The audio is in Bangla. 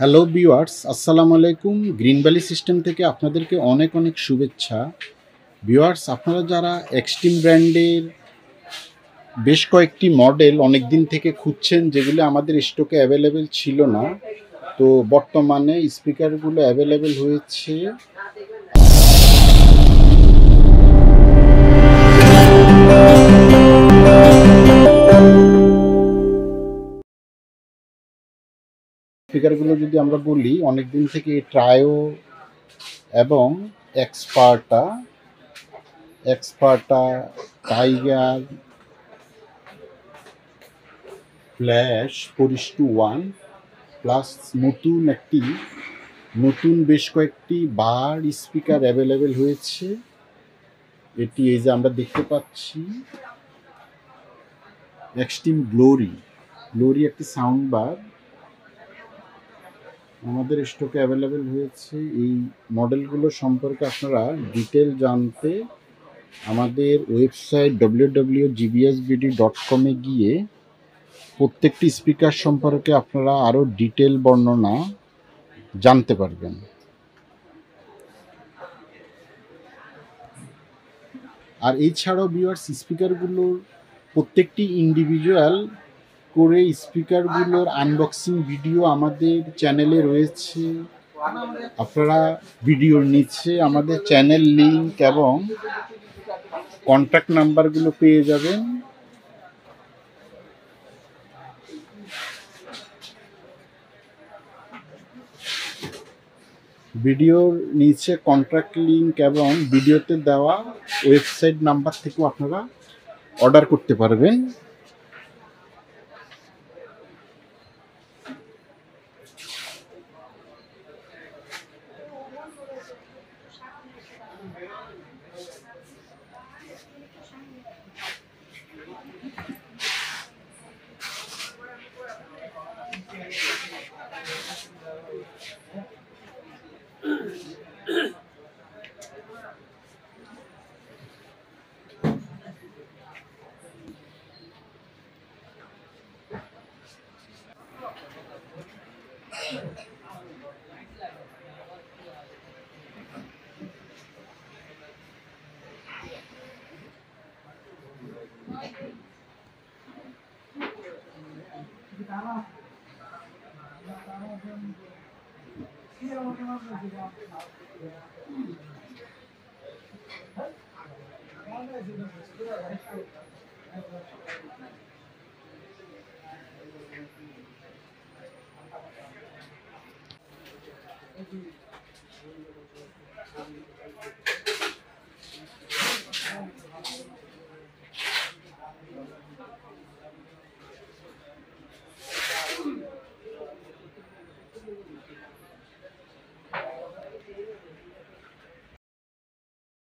হ্যালো ভিউয়ার্স, আসসালামু আলাইকুম। গ্রিন ভ্যালি সিস্টেম থেকে আপনাদেরকে অনেক অনেক শুভেচ্ছা। ভিউয়ার্স, আপনারা যারা এক্সট্রিম ব্র্যান্ডের বেশ কয়েকটি মডেল অনেক দিন থেকে খুঁজছেন, যেগুলো আমাদের স্টকে অ্যাভেলেবেল ছিল না, তো বর্তমানে স্পিকারগুলো অ্যাভেলেবেল হয়েছে। স্পিকারগুলো যদি আমরা বলি, অনেক দিন থেকে ট্রায়ো এবং এক্সপার্টা, টাইগার, ফ্ল্যাশ 4:1 প্লাস নতুন বেশ কয়েকটি বার স্পিকার অ্যাভেলেবেল হয়েছে। এটি এই যে আমরা দেখতে পাচ্ছি এক্সট্রিম গ্লোরি একটি সাউন্ড বার আমাদের স্টকে অ্যাভেলেবেল হয়েছে। এই মডেলগুলো সম্পর্কে আপনারা ডিটেল জানতে আমাদের ওয়েবসাইট www.gbsbd.com গিয়ে প্রত্যেকটি স্পিকার সম্পর্কে আপনারা আরও ডিটেল বর্ণনা জানতে পারবেন। আর এছাড়াও ভিউয়ার্স, স্পিকারগুলোর প্রত্যেকটি ইন্ডিভিজুয়াল করে স্পিকারগুলোর আনবক্সিং ভিডিও আমাদের চ্যানেলে রয়েছে। আপনারা ভিডিওর নিচে আমাদের চ্যানেল লিংক এবং কন্ট্যাক্ট নাম্বারগুলো পেয়ে যাবেন। ভিডিওর নিচে কন্ট্যাক্ট লিংক এবং ভিডিওতে দেওয়া ওয়েবসাইট নাম্বার থেকেও আপনারা অর্ডার করতে পারবেন।